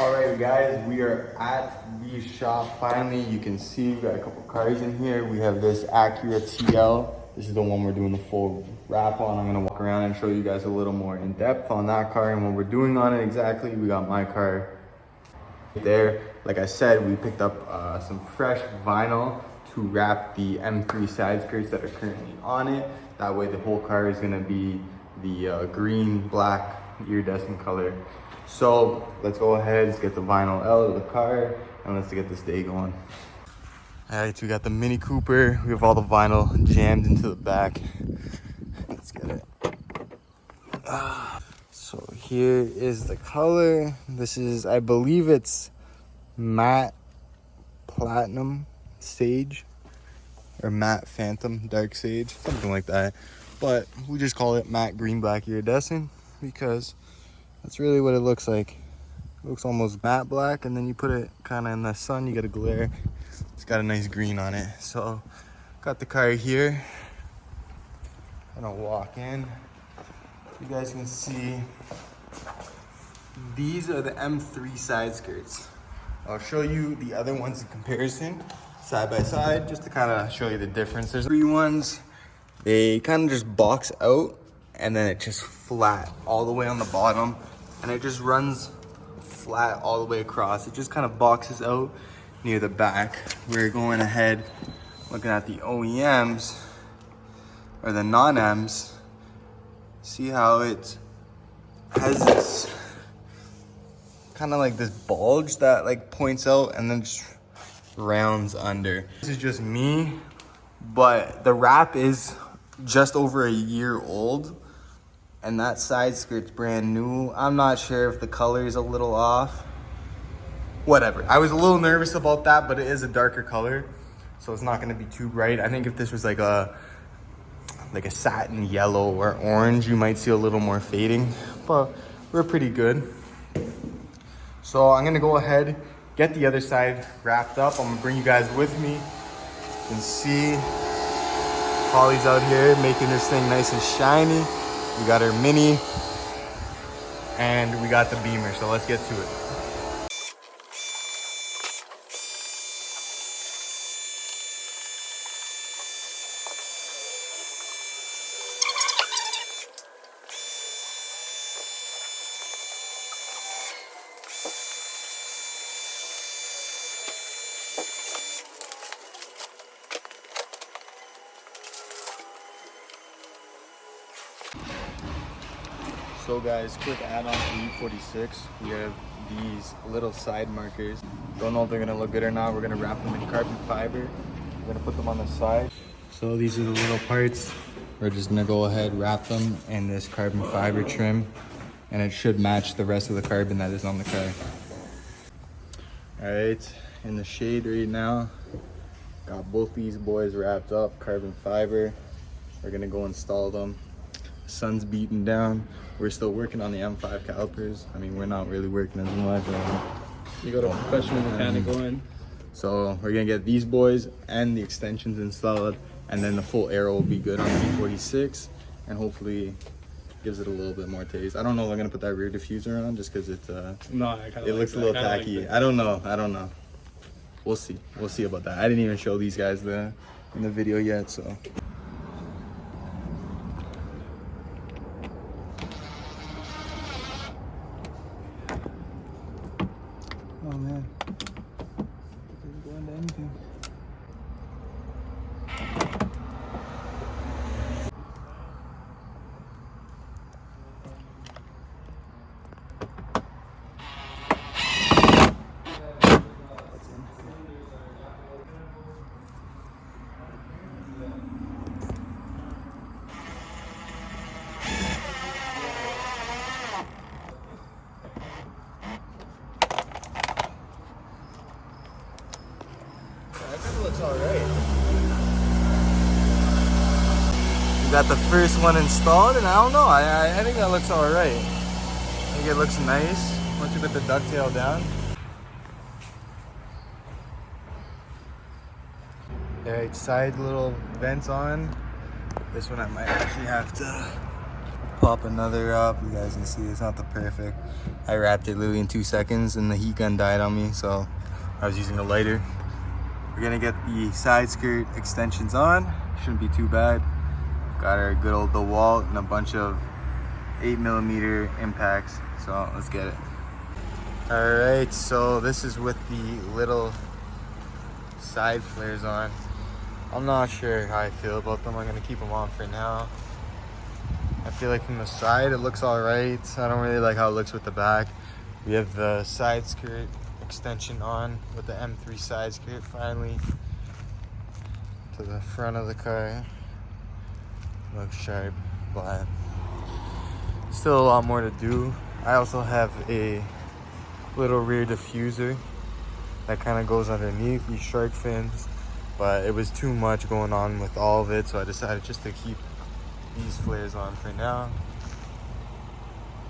Alright guys, we are at the shop finally. You can see we got a couple cars in here. We have this Acura TL. This is the one we're doing the full wrap on. I'm gonna walk around and show you guys a little more in depth on that car and what we're doing on it exactly. We got my car there. Like I said, we picked up some fresh vinyl to wrap the M3 side skirts that are currently on it. That way the whole car is gonna be the green, black, iridescent color. So let's go ahead, let's get the vinyl out of the car and let's get this day going. All right, so we got the Mini Cooper. We have all the vinyl jammed into the back. Let's get it. So here is the color. This is, I believe it's matte platinum sage or matte phantom dark sage, something like that. But we just call it matte green black iridescent because that's really what it looks like. It looks almost matte black, and then you put it kind of in the sun, you get a glare. It's got a nice green on it. So got the car here. I'm gonna walk in. You guys can see these are the M3 side skirts. I'll show you the other ones in comparison, side by side, just to kind of show you the difference. There's three ones, they kind of just box out, and then it just flat all the way on the bottom, and it just runs flat all the way across. It just kind of boxes out near the back. We're going ahead, looking at the OEMs, or the non-Ms, see how it has this kind of like this bulge that like points out and then just rounds under. This is just me, but the wrap is just over a year old, and that side skirt's brand new. I'm not sure if the color is a little off. Whatever. I was a little nervous about that, but it is a darker color, so it's not gonna be too bright. I think if this was like a satin yellow or orange, you might see a little more fading, but we're pretty good. So I'm gonna go ahead, get the other side wrapped up. I'm gonna bring you guys with me. You can see Holly's out here making this thing nice and shiny. We got our Mini and we got the Beamer, so let's get to it. So guys, quick add-on to E46. We have these little side markers. Don't know if they're gonna look good or not. We're gonna wrap them in carbon fiber. We're gonna put them on the side. So these are the little parts. We're just gonna go ahead, wrap them in this carbon fiber trim, and it should match the rest of the carbon that is on the car. All right, in the shade right now, got both these boys wrapped up, carbon fiber. We're gonna go install them. Sun's beating down. We're still working on the M5 calipers. I mean, we're not really working as much. You got a professional mechanic going. So we're gonna get these boys and the extensions installed, and then the full aero will be good on the E46, and hopefully gives it a little bit more taste. I don't know if I'm gonna put that rear diffuser on just because it's it looks a little tacky. I don't know. We'll see about that. I didn't even show these guys in the video yet, so. Oh man, didn't go into anything. Looks all right. We got the first one installed, and I don't know. I think that looks all right. I think it looks nice once you put the ducktail down. All right, side little vents on. This one I might actually have to Pop another up. You guys can see it's not the perfect. I wrapped it literally in 2 seconds and the heat gun died on me, so I was using a lighter. We're gonna get the side skirt extensions on. Shouldn't be too bad. Got our good old DeWalt and a bunch of 8mm impacts, so let's get it. All right, so this is with the little side flares on. I'm not sure how I feel about them. I'm gonna keep them on for now. I feel like from the side it looks all right. I don't really like how it looks with the back. We have the side skirt extension on with the M3 side skirt finally to the front of the car. Looks sharp, but still a lot more to do. I also have a little rear diffuser that kind of goes underneath these shark fins, but it was too much going on with all of it, so I decided just to keep these flares on for now.